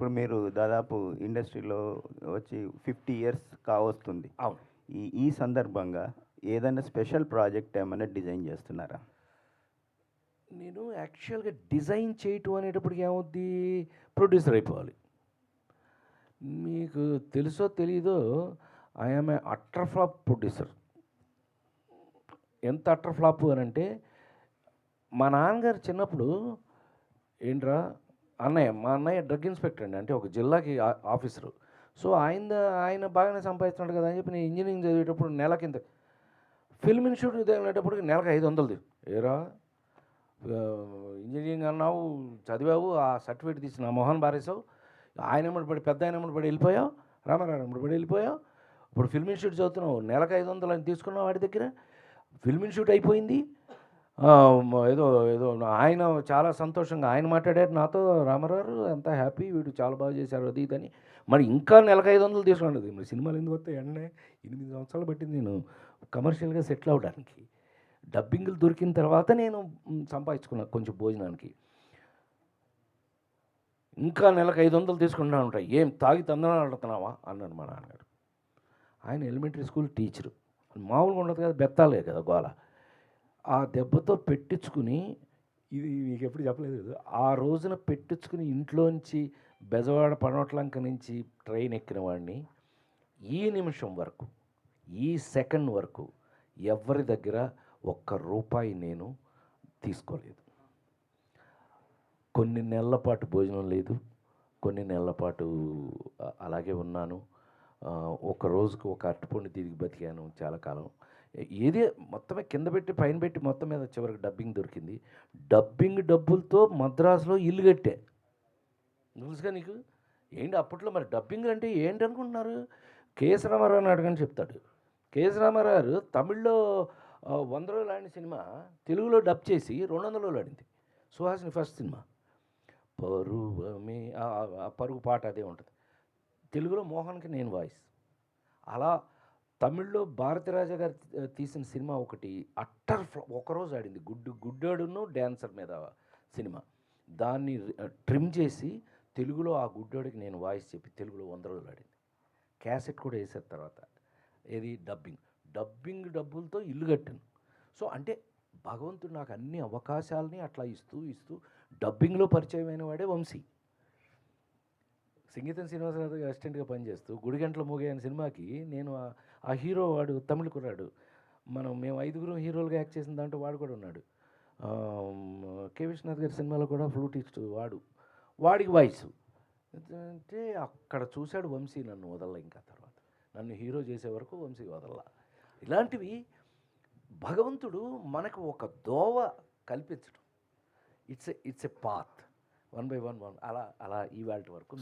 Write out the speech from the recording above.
ఇప్పుడు మీరు దాదాపు ఇండస్ట్రీలో వచ్చి 50 ఇయర్స్ కావస్తుంది. అవును. ఈ సందర్భంగా ఏదైనా స్పెషల్ ప్రాజెక్ట్ ఏమైనా డిజైన్ చేస్తున్నారా? నేను యాక్చువల్గా డిజైన్ చేయటం అనేటప్పటికి ఏమవుద్ది, ప్రొడ్యూసర్ అయిపోవాలి. మీకు తెలుసో తెలీదో, I'm a utter flop producer. ఎంత అట్టర్ ఫ్లాప్ అని అంటే, మా నాన్నగారు చిన్నప్పుడు ఏంట్రా మా అన్నయ్య డ్రగ్ ఇన్స్పెక్టర్ అండి, అంటే ఒక జిల్లాకి ఆఫీసరు. సో ఆయన బాగానే సంపాదిస్తున్నాడు కదా అని చెప్పి నేను ఇంజనీరింగ్ చదివేటప్పుడు నెలకింత ఫిల్మ్ ఇన్స్టిట్యూట్ వెళ్ళేటప్పటికి నెలకు 500. ఏరా ఇంజనీరింగ్ అన్నావు, చదివావు, ఆ సర్టిఫికేట్ తీసి నా మొహన్ బారేసావు, ఆయన ఎమ్మడి పడి పెద్ద ఆయన ఎమ్మడి పడి వెళ్ళిపోయావు, రామారావు ఎమ్మడి పడి వెళ్ళిపోయావు. ఇప్పుడు ఫిల్మ్ ఇన్స్టిట్యూట్ చదువుతున్నావు, నెలకు 500 అని తీసుకున్నావు వాడి దగ్గర. ఫిల్మ్ ఇన్స్టిట్యూట్ అయిపోయింది. ఏదో ఏదో ఆయన చాలా సంతోషంగా ఆయన మాట్లాడారు నాతో, రామారావు ఎంత హ్యాపీ, వీడు చాలా బాగా చేశారు అది ఇదని. మరి ఇంకా నెలకు 500 తీసుకున్నది. మరి సినిమాలు ఎందుకు వస్తాయి అండి? 8 సంవత్సరాలు పట్టింది నేను కమర్షియల్గా సెటిల్ అవ్వడానికి. డబ్బింగ్లు దొరికిన తర్వాత నేను సంపాదించుకున్నాను కొంచెం భోజనానికి. ఇంకా నెలకు 500 తీసుకుంటా ఉంటాయి. ఏం తాగి తందనాలు ఆడుతున్నావా అన్నాడు మా నాన్నగారు. ఆయన ఎలిమెంటరీ స్కూల్ టీచరు, మామూలుగా ఉండదు కదా, బెత్తాలే కదా గోల. ఆ దెబ్బతో పెట్టించుకుని, ఇది మీకు ఎప్పుడు చెప్పలేదు కదా, ఆ రోజున పెట్టించుకుని ఇంట్లోంచి బెజవాడ పనోట్లంక నుంచి ట్రైన్ ఎక్కిన వాడిని ఈ నిమిషం వరకు, ఈ సెకండ్ వరకు ఎవరి దగ్గర ఒక్క రూపాయి నేను తీసుకోలేదు. కొన్ని నెలల పాటు భోజనం లేదు, కొన్ని నెలల పాటు అలాగే ఉన్నాను. ఒక రోజుకు ఒక అరటిపండు తిరిగి బతికాను చాలా కాలం. ఏదే మొత్తమే కింద పెట్టి పైన పెట్టి మొత్తం మీద చివరికి డబ్బింగ్ దొరికింది. డబ్బింగ్ డబ్బులతో మద్రాసులో ఇల్లు కట్టే. తెలుసుగా నీకు ఏంటి అప్పట్లో మరి డబ్బింగ్ అంటే ఏంటి అనుకుంటున్నారు? కేఎస్ రామారావు అడగని చెప్తాడు. కేఎస్ రామారావు గారు తమిళ్లో 100 రోజులు ఆడిన సినిమా తెలుగులో డబ్ చేసి 200 రోజులు ఆడింది. సుహాసిని ఫస్ట్ సినిమా పరువమే, పరుగు పాట అదే ఉంటుంది. తెలుగులో మోహన్కి నేను వాయిస్. అలా తమిళ్లో భారతిరాజా గారు తీసిన సినిమా ఒకటి అట్టర్ ఒకరోజు ఆడింది, గుడ్డోడును డ్యాన్సర్ మీద సినిమా. దాన్ని ట్రిమ్ చేసి తెలుగులో ఆ గుడ్డోడికి నేను వాయిస్ చెప్పి తెలుగులో 100 రోజులు ఆడింది. క్యాసెట్ కూడా వేసారు తర్వాత. ఏది డబ్బింగ్ డబ్బులతో ఇల్లు కట్టాను. సో అంటే భగవంతుడు నాకు అన్ని అవకాశాలని అట్లా ఇస్తూ డబ్బింగ్లో పరిచయమైన వాడే వంశీ. సంగీతం శ్రీనివాసరావు అసిస్టెంట్గా పనిచేస్తూ గుడిగంటల మోగే అనే సినిమాకి నేను ఆ హీరో, వాడు తమిళ కుర్రాడు, మేము 5 హీరోలుగా యాక్ట్ చేసిన దాంట్లో వాడు కూడా ఉన్నాడు. కె విశ్వనాథ్ గారి సినిమాలో కూడా ఫ్లూటిస్ట్ వాడికి వాయిస్ అంటే అక్కడ చూశాడు వంశీ నన్ను వదల. ఇంకా తర్వాత నన్ను హీరో చేసే వరకు వంశీ వదల. ఇలాంటివి భగవంతుడు మనకు ఒక దోవ కల్పించడం. ఇట్స్ ఎ పాత్ 1 by 1 అలా ఇవాళ వరకు.